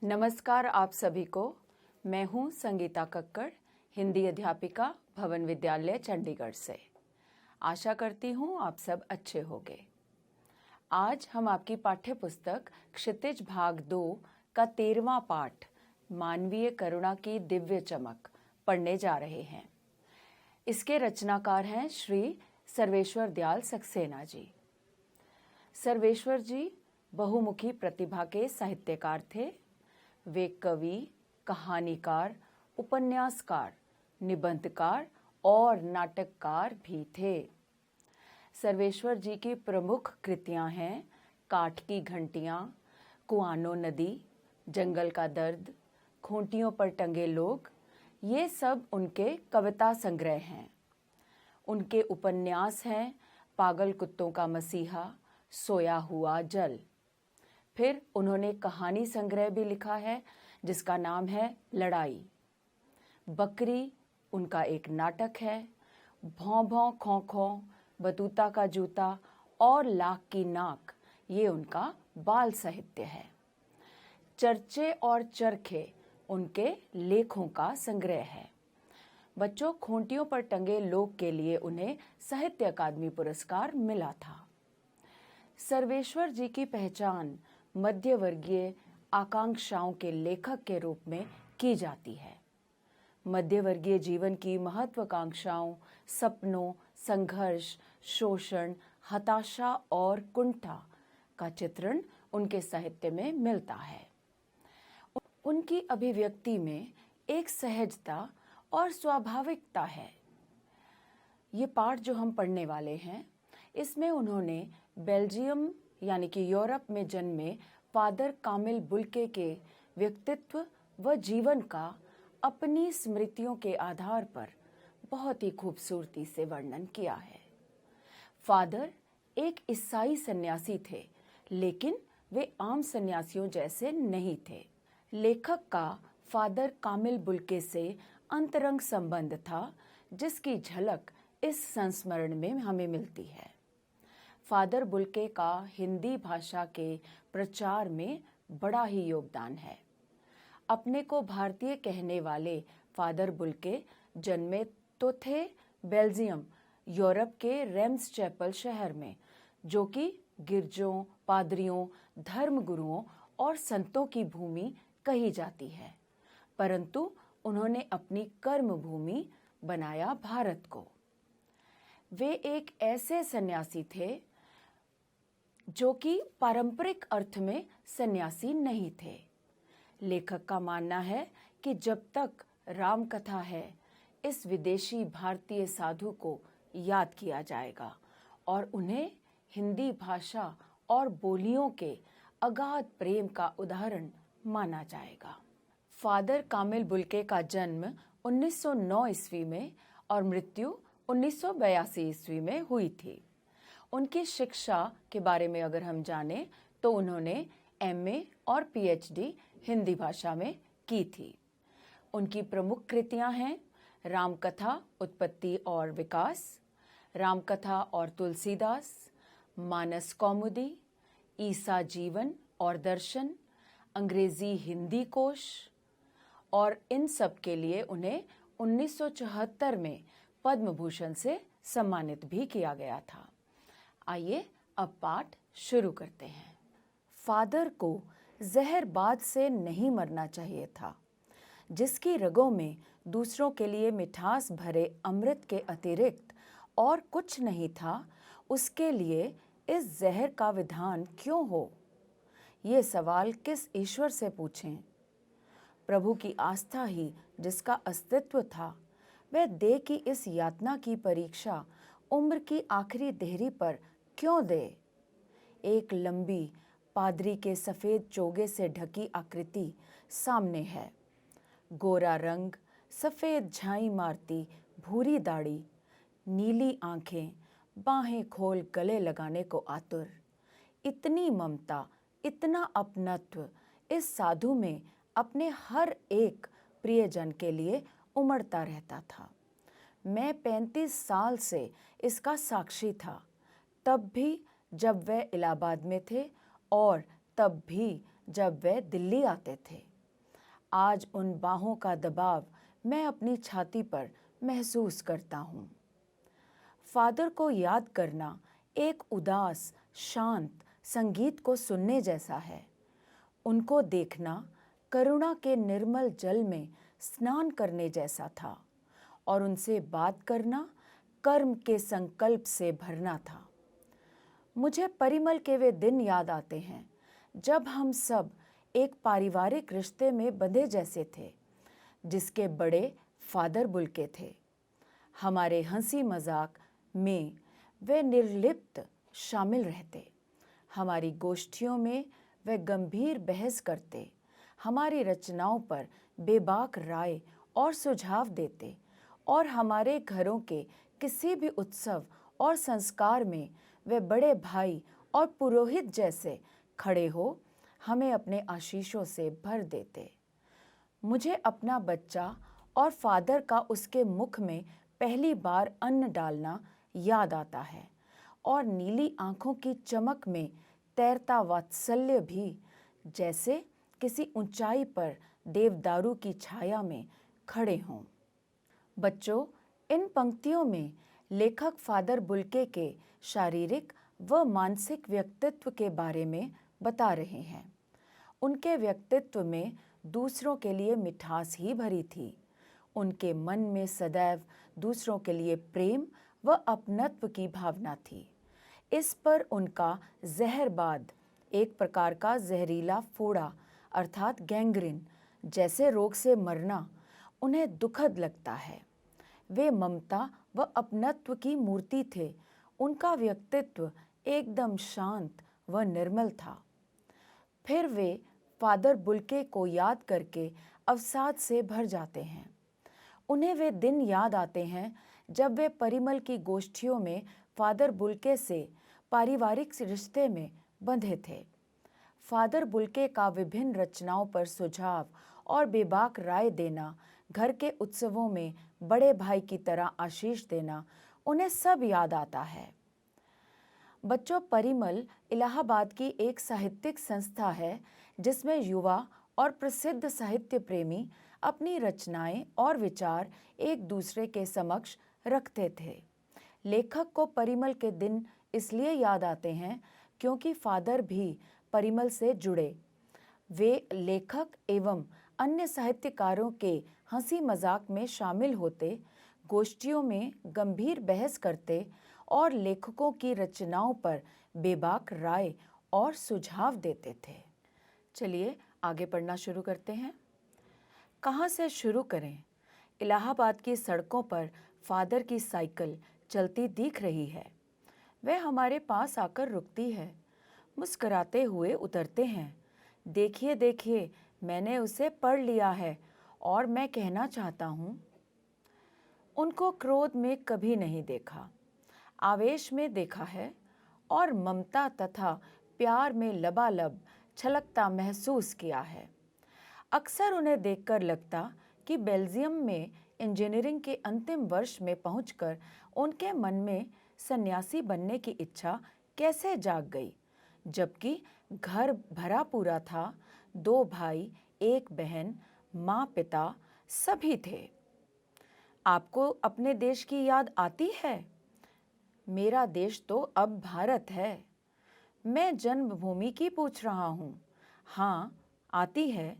नमस्कार आप सभी को। मैं हूं संगीता कक्कड़, हिंदी अध्यापिका, भवन विद्यालय चंडीगढ़ से। आशा करती हूं आप सब अच्छे होंगे। आज हम आपकी पाठ्य पुस्तक क्षितिज भाग 2 का 13वां पाठ मानवीय करुणा की दिव्य चमक पढ़ने जा रहे हैं। इसके रचनाकार हैं श्री सर्वेश्वर दयाल सक्सेना जी। सर्वेश्वर जी बहुमुखी प्रतिभा के साहित्यकार थे। वे कवि, कहानीकार, उपन्यासकार, निबंधकार और नाटककार भी थे। सर्वेश्वर जी की प्रमुख कृतियां हैं काठ की घंटियां, कुआनो नदी, जंगल का दर्द, खूंटियों पर टंगे लोग। ये सब उनके कविता संग्रह हैं। उनके उपन्यास हैं पागल कुत्तों का मसीहा, सोया हुआ जल। फिर उन्होंने कहानी संग्रह भी लिखा है जिसका नाम है लड़ाई। बकरी उनका एक नाटक है। भौं भौं खौं खौं, बतूता का जूता और लाख की नाक, ये उनका बाल साहित्य है। चर्चे और चरखे उनके लेखों का संग्रह है। बच्चों, खूंटियों पर टंगे लोग के लिए उन्हें साहित्य अकादमी पुरस्कार मिला था। सर्वेश्वर जी की पहचान मध्यवर्गीय आकांक्षाओं के लेखक के रूप में की जाती है। मध्यवर्गीय जीवन की महत्वाकांक्षाओं, सपनों, संघर्ष, शोषण, हताशा और कुंठा का चित्रण उनके साहित्य में मिलता है। उनकी अभिव्यक्ति में एक सहजता और स्वाभाविकता है। ये पाठ जो हम पढ़ने वाले हैं, इसमें उन्होंने बेल्जियम यानी कि यूरोप में जन्मे फादर कामिल बुल्के के व्यक्तित्व व जीवन का अपनी स्मृतियों के आधार पर बहुत ही खूबसूरती से वर्णन किया है। फादर एक ईसाई सन्यासी थे, लेकिन वे आम सन्यासियों जैसे नहीं थे। लेखक का फादर कामिल बुल्के से अंतरंग संबंध था, जिसकी झलक इस संस्मरण में हमें मिलती है। फादर बुल्के का हिंदी भाषा के प्रचार में बड़ा ही योगदान है। अपने को भारतीय कहने वाले फादर बुल्के जन्मे तो थे बेल्जियम, यूरोप के रेम्स चैपल शहर में, जो कि गिरजों, पादरियों, धर्मगुरुओं और संतों की भूमि कही जाती है, परंतु उन्होंने अपनी कर्म भूमि बनाया भारत को। वे एक ऐसे सन्यासी थे जो कि पारंपरिक अर्थ में सन्यासी नहीं थे। लेखक का मानना है कि जब तक राम कथा है, इस विदेशी भारतीय साधु को याद किया जाएगा और उन्हें हिंदी भाषा और बोलियों के अगाध प्रेम का उदाहरण माना जाएगा। फादर कामिल बुल्के का जन्म 1909 ईस्वी में और मृत्यु 1982 ईस्वी में हुई थी। उनकी शिक्षा के बारे में अगर हम जानें तो उन्होंने MA और PhD हिंदी भाषा में की थी। उनकी प्रमुख कृतियां हैं रामकथा, उत्पत्ति और विकास, रामकथा और तुलसीदास, मानस कौमुदी, ईसा जीवन और दर्शन, अंग्रेजी हिंदी कोश, और इन सब के लिए उन्हें 1974 में पद्म भूषण से सम्मानित भी किया गया था। आइए अब पाठ शुरू करते हैं। फादर को जहरबाद से नहीं मरना चाहिए था। जिसकी रगों में दूसरों के लिए मिठास भरे अमृत के अतिरिक्त और कुछ नहीं था, उसके लिए इस जहर का विधान क्यों हो? ये सवाल किस ईश्वर से पूछें? प्रभु की आस्था ही जिसका अस्तित्व था, वह देह की इस यातना की परीक्षा उम्र की आखिरी देहरी पर क्यों दे? एक लंबी पादरी के सफेद चोगे से ढकी आकृति सामने है। गोरा रंग, सफेद झाई मारती भूरी दाढ़ी, नीली आंखें, बाहें खोल गले लगाने को आतुर। इतनी ममता, इतना अपनत्व इस साधु में अपने हर एक प्रियजन के लिए उमड़ता रहता था। मैं 35 साल से इसका साक्षी था, तब भी जब वह इलाहाबाद में थे और तब भी जब वे दिल्ली आते थे। आज उन बाहों का दबाव मैं अपनी छाती पर महसूस करता हूँ। फादर को याद करना एक उदास, शांत संगीत को सुनने जैसा है। उनको देखना करुणा के निर्मल जल में स्नान करने जैसा था और उनसे बात करना कर्म के संकल्प से भरना था। मुझे परिमल के वे दिन याद आते हैं जब हम सब एक पारिवारिक रिश्ते में बंधे जैसे थे, जिसके बड़े फादर बुल्के थे। हमारे हंसी मजाक में वे निर्लिप्त शामिल रहते, हमारी गोष्ठियों में वे गंभीर बहस करते, हमारी रचनाओं पर बेबाक राय और सुझाव देते और हमारे घरों के किसी भी उत्सव और संस्कार में वे बड़े भाई और पुरोहित जैसे खड़े हो हमें अपने आशीषों से भर देते। मुझे अपना बच्चा और फादर का उसके मुख में पहली बार अन्न डालना याद आता है और नीली आंखों की चमक में तैरता वात्सल्य भी, जैसे किसी ऊंचाई पर देवदारू की छाया में खड़े हों। बच्चों, इन पंक्तियों में लेखक फादर बुल्के के शारीरिक व मानसिक व्यक्तित्व के बारे में बता रहे हैं। उनके व्यक्तित्व में दूसरों के लिए मिठास ही भरी थी। उनके मन में सदैव दूसरों के लिए प्रेम व अपनत्व की भावना थी। इस पर उनका जहरबाद, एक प्रकार का जहरीला फोड़ा अर्थात गैंग्रीन जैसे रोग से मरना, उन्हें दुखद लगता है। वे ममता व अपनत्व की मूर्ति थे। उनका व्यक्तित्व एकदम शांत व निर्मल था। फिर वे फादर बुल्के को याद करके अवसाद से भर जाते हैं। उन्हें वे दिन याद आते हैं जब वे परिमल की गोष्ठियों में फादर बुल्के से पारिवारिक रिश्ते में बंधे थे। फादर बुल्के का विभिन्न रचनाओं पर सुझाव और बेबाक राय देना, घर के उत्सवों में बड़े भाई की तरह आशीष देना, उन्हें सब याद आता है। बच्चों, परिमल इलाहाबाद की एक साहित्यिक संस्था है जिसमें युवा और प्रसिद्ध साहित्य प्रेमी अपनी रचनाएं और विचार एक दूसरे के समक्ष रखते थे। लेखक को परिमल के दिन इसलिए याद आते हैं क्योंकि फादर भी परिमल से जुड़े। वे लेखक एवं अन्य साहित्यकारों के हंसी मजाक में शामिल होते, गोष्ठियों में गंभीर बहस करते और लेखकों की रचनाओं पर बेबाक राय और सुझाव देते थे। चलिए आगे पढ़ना शुरू करते हैं। कहाँ से शुरू करें? इलाहाबाद की सड़कों पर फादर की साइकिल चलती दिख रही है। वह हमारे पास आकर रुकती है, मुस्कुराते हुए उतरते हैं। देखिए देखिए, मैंने उसे पढ़ लिया है और मैं कहना चाहता हूँ। उनको क्रोध में कभी नहीं देखा, आवेश में देखा है और ममता तथा प्यार में लबालब छलकता महसूस किया है। अक्सर उन्हें देखकर लगता कि बेल्जियम में इंजीनियरिंग के अंतिम वर्ष में पहुंचकर उनके मन में सन्यासी बनने की इच्छा कैसे जाग गई, जबकि घर भरा पूरा था, 2 भाई, 1 बहन, माँ पिता सभी थे। आपको अपने देश की याद आती है? मेरा देश तो अब भारत है। मैं जन्मभूमि की पूछ रहा हूँ। हाँ, आती है।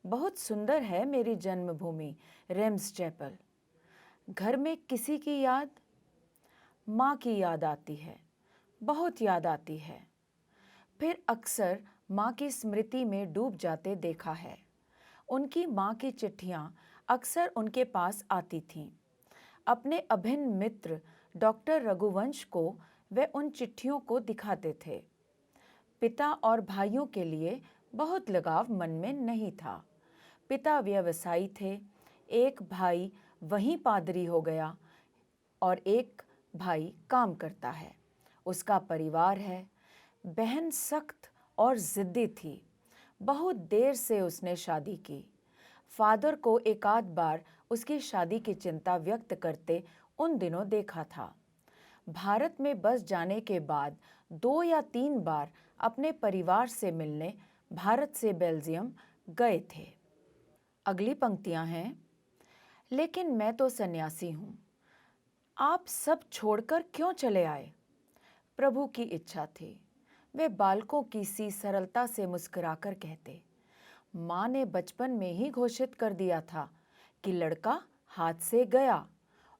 बहुत सुंदर है मेरी जन्मभूमि रेम्स चैपल। घर में किसी की याद? माँ की याद आती है, बहुत याद आती है। फिर अक्सर माँ की स्मृति में डूब जाते देखा है। उनकी माँ की चिट्ठियाँ अक्सर उनके पास आती थीं। अपने अभिन्न मित्र डॉक्टर रघुवंश को वे उन चिट्ठियों को दिखाते थे। पिता और भाइयों के लिए बहुत लगाव मन में नहीं था। पिता व्यवसायी थे, एक भाई वहीं पादरी हो गया और एक भाई काम करता है, उसका परिवार है। बहन सख्त और जिद्दी थी। बहुत देर से उसने शादी की। फादर को एकाध बार उसकी शादी की चिंता व्यक्त करते उन दिनों देखा था। भारत में बस जाने के बाद 2 या 3 बार अपने परिवार से मिलने भारत से बेल्जियम गए थे। अगली पंक्तियां हैं, लेकिन मैं तो सन्यासी हूँ, आप सब छोड़कर क्यों चले आए? प्रभु की इच्छा थी। वे बालकों की सी सरलता से मुस्कुराकर कहते, माँ ने बचपन में ही घोषित कर दिया था कि लड़का हाथ से गया।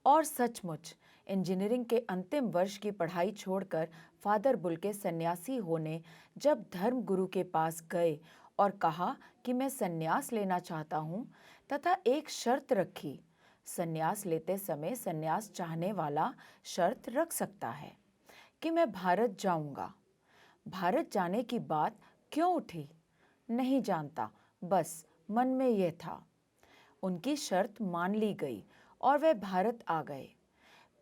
और सचमुच इंजीनियरिंग के अंतिम वर्ष की पढ़ाई छोड़कर फादर बुल्के सन्यासी होने जब धर्मगुरु के पास गए और कहा कि मैं सन्यास लेना चाहता हूँ तथा एक शर्त रखी, सन्यास लेते समय सन्यास चाहने वाला शर्त रख सकता है कि मैं भारत जाऊंगा। भारत जाने की बात क्यों उठी नहीं जानता, बस मन में यह था। उनकी शर्त मान ली गई और वे भारत आ गए।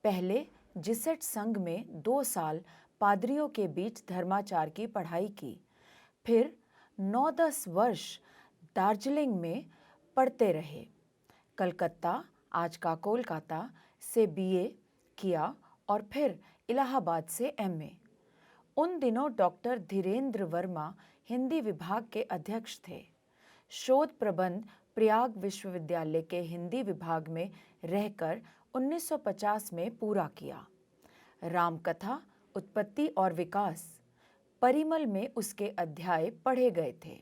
पहले जिसेट संघ में 2 साल पादरियों के बीच धर्माचार की पढ़ाई की, फिर 9-10 वर्ष दार्जिलिंग में पढ़ते रहे। कलकत्ता, आज का कोलकाता, से बीए किया और फिर इलाहाबाद से एमए। उन दिनों डॉक्टर धीरेन्द्र वर्मा हिंदी विभाग के अध्यक्ष थे। शोध प्रबंध प्रयाग विश्वविद्यालय के हिंदी विभाग में रहकर 1950 में पूरा किया। रामकथा, उत्पत्ति और विकास, परिमल में उसके अध्याय पढ़े गए थे।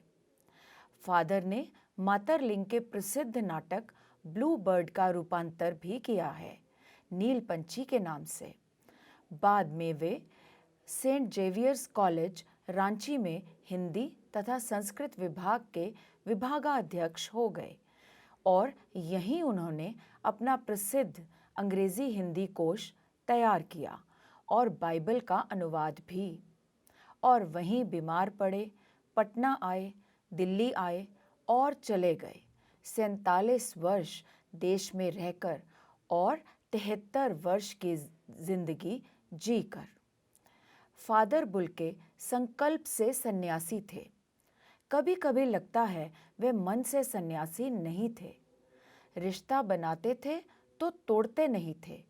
फादर ने मातरलिंग के प्रसिद्ध नाटक ब्लू बर्ड का रूपांतर भी किया है, नील पंछी के नाम से। बाद में वे सेंट जेवियर्स कॉलेज रांची में हिंदी तथा संस्कृत विभाग के विभागाध्यक्ष हो गए और यहीं उन्होंने अपना प्रसिद्ध अंग्रेजी हिंदी कोश तैयार किया और बाइबल का अनुवाद भी। और वहीं बीमार पड़े, पटना आए, दिल्ली आए और चले गए। 47 वर्ष देश में रहकर और 73 वर्ष की जिंदगी जीकर। फादर बुल्के संकल्प से सन्यासी थे। कभी कभी लगता है वे मन से सन्यासी नहीं थे। रिश्ता बनाते थे तो तोड़ते नहीं थे।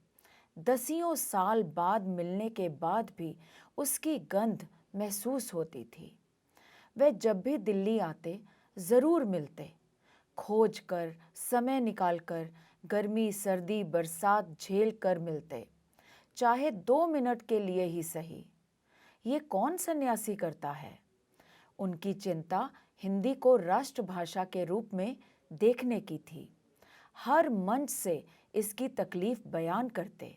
10 साल बाद मिलने के बाद भी उसकी गंध महसूस होती थी। वे जब भी दिल्ली आते जरूर मिलते, खोज कर, समय निकालकर, गर्मी सर्दी बरसात झेल कर मिलते, चाहे 2 मिनट के लिए ही सही। ये कौन सन्यासी करता है? उनकी चिंता हिंदी को राष्ट्रभाषा के रूप में देखने की थी। हर मंच से इसकी तकलीफ बयान करते,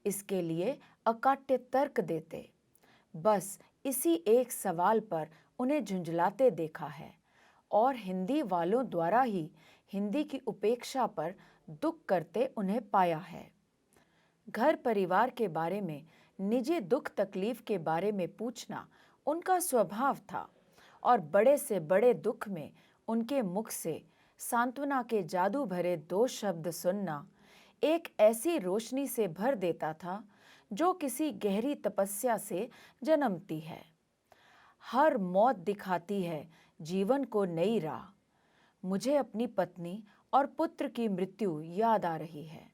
इसके लिए अकाट्य तर्क देते। बस इसी एक सवाल पर उन्हें झुंझलाते देखा है और हिंदी वालों द्वारा ही हिंदी की उपेक्षा पर दुख करते उन्हें पाया है। घर परिवार के बारे में, निजी दुख तकलीफ के बारे में पूछना उनका स्वभाव था और बड़े से बड़े दुख में उनके मुख से सांत्वना के जादू भरे 2 शब्द सुनना एक ऐसी रोशनी से भर देता था जो किसी गहरी तपस्या से जन्मती है। हर मौत दिखाती है जीवन को नई राह। मुझे अपनी पत्नी और पुत्र की मृत्यु याद आ रही है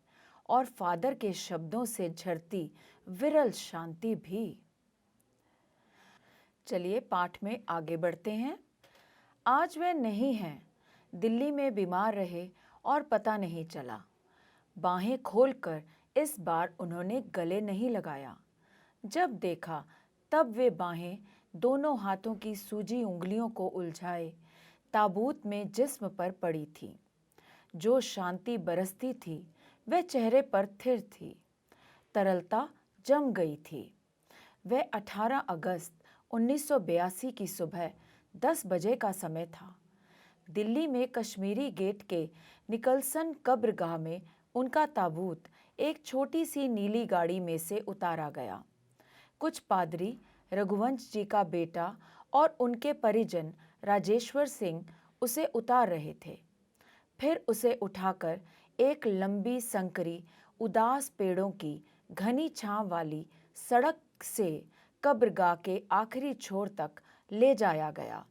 और फादर के शब्दों से झरती विरल शांति भी। चलिए पाठ में आगे बढ़ते हैं। आज वे नहीं हैं, दिल्ली में बीमार रहे और पता नहीं चला। बाहें खोलकर इस बार उन्होंने गले नहीं लगाया। जब देखा तब वे बाहें दोनों हाथों की सूजी उंगलियों को उलझाए ताबूत में जिस्म पर पड़ी थी। जो शांति बरसती थी वह चेहरे पर थिर थी। तरलता जम गई थी। वह 18 अगस्त 1982 की सुबह 10 बजे का समय था। दिल्ली में कश्मीरी गेट के निकलसन कब्रगाह में उनका ताबूत एक छोटी सी नीली गाड़ी में से उतारा गया। कुछ पादरी, रघुवंश जी का बेटा और उनके परिजन राजेश्वर सिंह उसे उतार रहे थे। फिर उसे उठाकर एक लंबी संकरी उदास पेड़ों की घनी छांव वाली सड़क से कब्रगाह के आखिरी छोर तक ले जाया गया,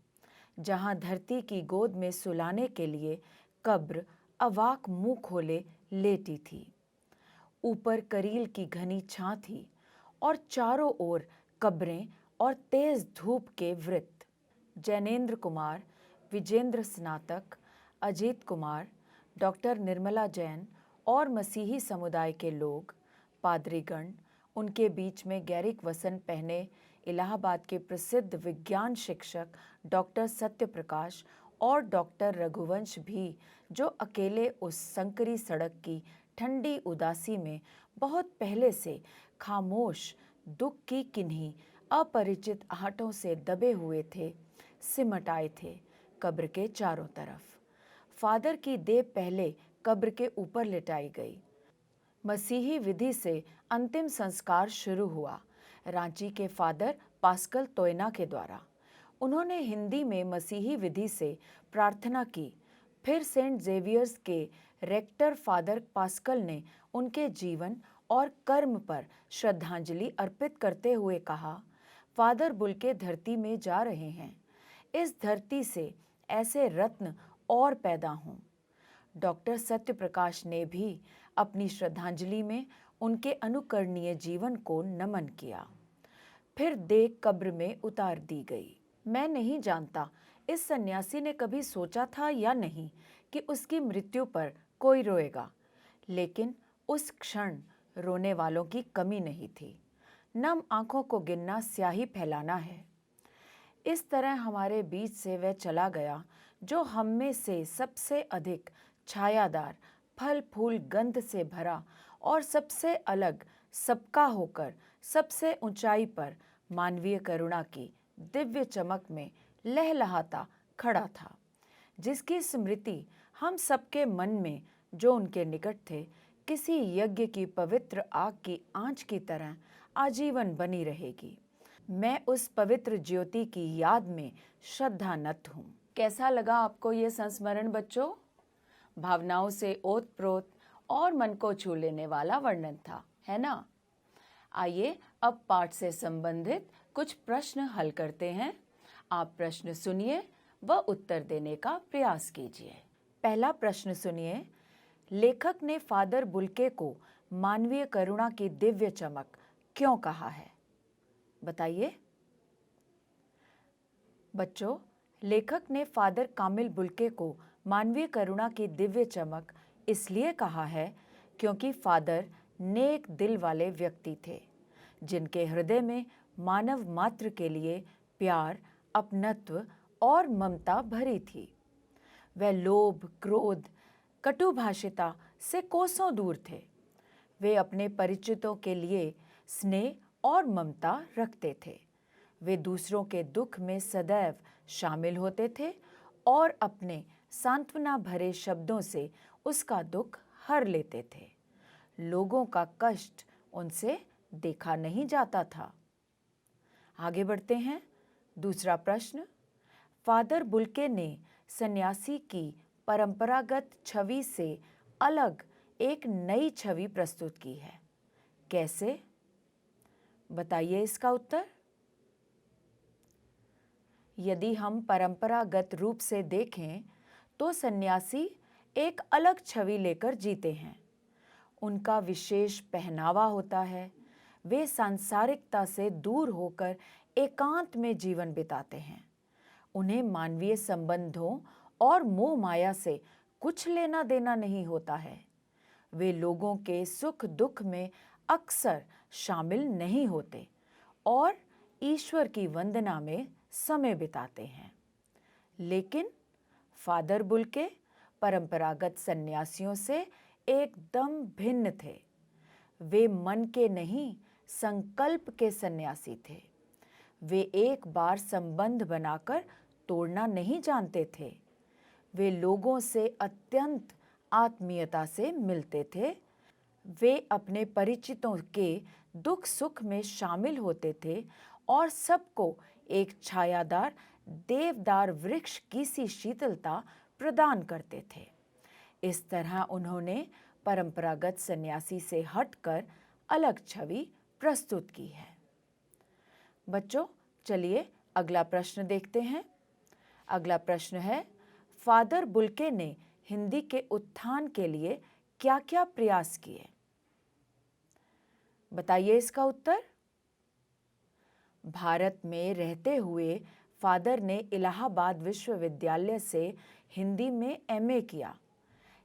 जहां धरती की गोद में सुलाने के लिए कब्र अवाक मुंह खोले लेटी थी। ऊपर करील की घनी छां थी और चारों ओर कब्रें और तेज धूप के वृत्त। जैनेन्द्र कुमार, विजेंद्र स्नातक, अजीत कुमार, डॉक्टर निर्मला जैन और मसीही समुदाय के लोग, पादरीगण, उनके बीच में गैरिक वसन पहने इलाहाबाद के प्रसिद्ध विज्ञान शिक्षक डॉक्टर सत्यप्रकाश और डॉक्टर रघुवंश भी, जो अकेले उस संकरी सड़क की ठंडी उदासी में बहुत पहले से खामोश दुख की किन्हीं अपरिचित आहटों से दबे हुए थे, सिमट आए थे कब्र के चारों तरफ। फादर की देह पहले कब्र के ऊपर लिटाई गई। मसीही विधि से अंतिम संस्कार शुरू हुआ रांची के फादर पास्कल तोयना के द्वारा। उन्होंने हिंदी में मसीही विधि से प्रार्थना की। फिर सेंट जेवियर्स के रेक्टर फादर पास्कल ने उनके जीवन और कर्म पर श्रद्धांजलि अर्पित करते हुए कहा, फादर बुल्के धरती में जा रहे हैं, इस धरती से ऐसे रत्न और पैदा हों। डॉक्टर सत्यप्रकाश ने भी अपनी श्रद्धांजलि में उनके अनुकरणीय जीवन को नमन किया। फिर देह कब्र में उतार दी गई। मैं नहीं जानता इस सन्यासी ने कभी सोचा था या नहीं कि उसकी मृत्यु पर कोई रोएगा, लेकिन उस क्षण रोने वालों की कमी नहीं थी। नम आंखों को गिनना स्याही फैलाना है। इस तरह हमारे बीच से वह चला गया जो हम में से सबसे अधिक छायादार, फल फूल गंध से भरा और सबसे अलग, सबका होकर सबसे ऊंचाई पर मानवीय करुणा की दिव्य चमक में लहलहाता खड़ा था, जिसकी स्मृति हम सबके मन में, जो उनके निकट थे, किसी यज्ञ की पवित्र आग की आंच की तरह आजीवन बनी रहेगी। मैं उस पवित्र ज्योति की याद में श्रद्धानत हूँ। कैसा लगा आपको ये संस्मरण बच्चों? भावनाओं से ओत-प्रोत और मन को छू लेने वाला वर्णन था, है ना? आइए अब पाठ से संबंधित कुछ प्रश्न हल करते हैं। आप प्रश्न सुनिए व उत्तर देने का प्रयास कीजिए। पहला प्रश्न सुनिए। लेखक ने फादर बुल्के को मानवीय करुणा की दिव्य चमक क्यों कहा है? बताइए। बच्चों, लेखक ने फादर कामिल बुल्के को मानवीय करुणा की दिव्य चमक इसलिए कहा है क्योंकि फादर नेक दिल वाले व्यक्ति थे, जिनके हृदय में मानव मात्र के लिए प्यार, अपनत्व और ममता भरी थी। वह लोभ, क्रोध, कटुभाषिता से कोसों दूर थे। वे अपने परिचितों के लिए स्नेह और ममता रखते थे। वे दूसरों के दुख में सदैव शामिल होते थे और अपने सांत्वना भरे शब्दों से उसका दुख हर लेते थे। लोगों का कष्ट उनसे देखा नहीं जाता था। आगे बढ़ते हैं। दूसरा प्रश्न। फादर बुल्के ने सन्यासी की परंपरागत छवि से अलग एक नई छवि प्रस्तुत की है। कैसे? बताइए इसका उत्तर। यदि हम परंपरागत रूप से देखें तो सन्यासी एक अलग छवि लेकर जीते हैं। उनका विशेष पहनावा होता है। वे सांसारिकता से दूर होकर एकांत में जीवन बिताते हैं। उन्हें मानवीय संबंधों और मोह माया से कुछ लेना देना नहीं होता है। वे लोगों के सुख दुख में अक्सर शामिल नहीं होते और ईश्वर की वंदना में समय बिताते हैं। लेकिन फादर बुल्के परंपरागत सन्यासियों से एकदम भिन्न थे। वे मन के नहीं, संकल्प के सन्यासी थे। वे एक बार संबंध बनाकर तोड़ना नहीं जानते थे। वे लोगों से अत्यंत आत्मीयता से मिलते थे। वे अपने परिचितों के दुख सुख में शामिल होते थे और सबको एक छायादार देवदार वृक्ष की सी शीतलता प्रदान करते थे। इस तरह उन्होंने परंपरागत सन्यासी से हटकर अलग छवि प्रस्तुत की है। बच्चों, चलिए अगला प्रश्न देखते हैं। अगला प्रश्न है, फादर बुल्के ने हिंदी के उत्थान के लिए क्या-क्या प्रयास किए? बताइए इसका उत्तर। भारत में रहते हुए फादर ने इलाहाबाद विश्वविद्यालय से हिंदी में एमए किया।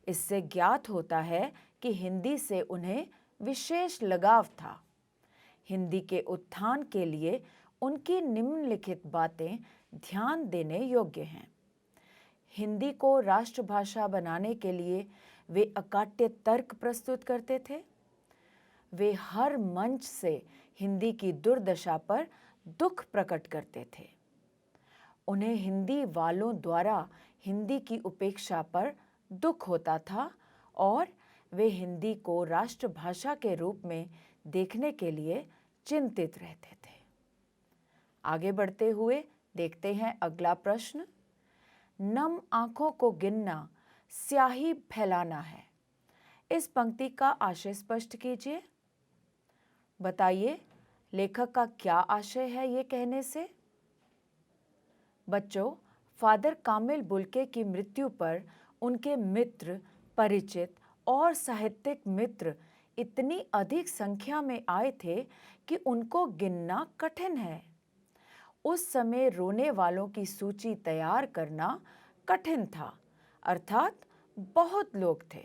इससे ज्ञात होता है कि हिंदी से उन्हें विशेष लगाव था। हिंदी के उत्थान के लिए उनकी निम्नलिखित बातें ध्यान देने योग्य हैं। हिंदी को राष्ट्रभाषा बनाने के लिए वे अकाट्य तर्क प्रस्तुत करते थे। वे हर मंच से हिंदी की दुर्दशा पर दुख प्रकट करते थे। उन्हें हिंदी वालों द्वारा हिंदी की उपेक्षा पर दुख होता था और वे हिंदी को राष्ट्रभाषा के रूप में देखने के लिए चिंतित रहते थे। आगे बढ़ते हुए देखते हैं अगला प्रश्न। नम आंखों को गिनना स्याही फैलाना है। इस पंक्ति का आशय स्पष्ट कीजिए। बताइए लेखक का क्या आशय है ये कहने से। बच्चों, फादर कामिल बुल्के की मृत्यु पर उनके मित्र, परिचित और साहित्यिक मित्र इतनी अधिक संख्या में आए थे कि उनको गिनना कठिन है। उस समय रोने वालों की सूची तैयार करना कठिन था, अर्थात बहुत लोग थे।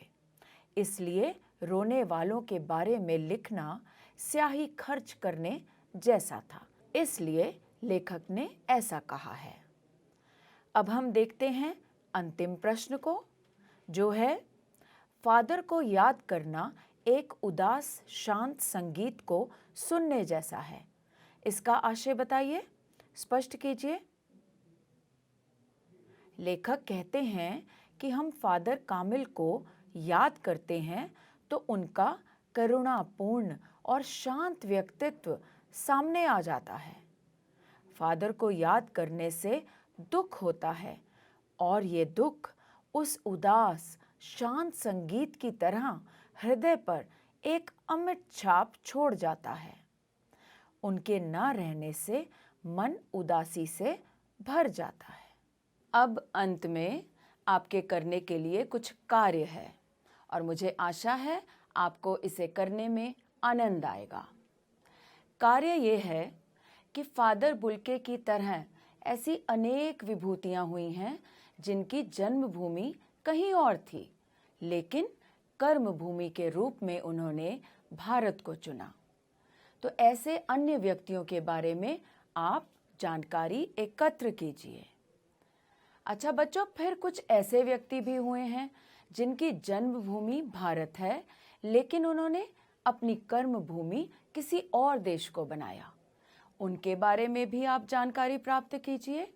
इसलिए रोने वालों के बारे में लिखना स्याही खर्च करने जैसा था। इसलिए लेखक ने ऐसा कहा है। अब हम देखते हैं अंतिम प्रश्न को, जो है फादर को याद करना एक उदास शांत संगीत को सुनने जैसा है। इसका आशय बताइए, स्पष्ट कीजिए। लेखक कहते हैं कि हम फादर कामिल को याद करते हैं तो उनका करुणापूर्ण और शांत व्यक्तित्व सामने आ जाता है। फादर को याद करने से दुख होता है और ये दुख उस उदास शांत संगीत की तरह हृदय पर एक अमिट छाप छोड़ जाता है। उनके न रहने से मन उदासी से भर जाता है। अब अंत में आपके करने के लिए कुछ कार्य है और मुझे आशा है आपको इसे करने में आनंद आएगा। कार्य ये है कि फादर बुल्के की तरह ऐसी अनेक विभूतियां हुई हैं जिनकी जन्मभूमि कहीं और थी, लेकिन कर्मभूमि के रूप में उन्होंने भारत को चुना। तो ऐसे अन्य व्यक्तियों के बारे में आप जानकारी एकत्र कीजिए। अच्छा बच्चों, फिर कुछ ऐसे व्यक्ति भी हुए हैं जिनकी जन्मभूमि भारत है, लेकिन उन्होंने अपनी कर्मभूमि किसी और देश को बनाया। उनके बारे में भी आप जानकारी प्राप्त कीजिए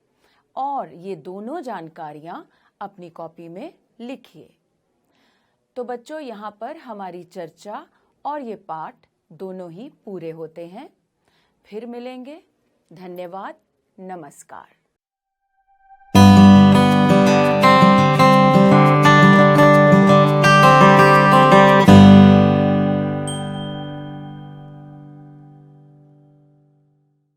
और ये दोनों जानकारियां अपनी कॉपी में लिखिए। तो बच्चों, यहाँ पर हमारी चर्चा और ये पाठ दोनों ही पूरे होते हैं। फिर मिलेंगे। धन्यवाद। नमस्कार।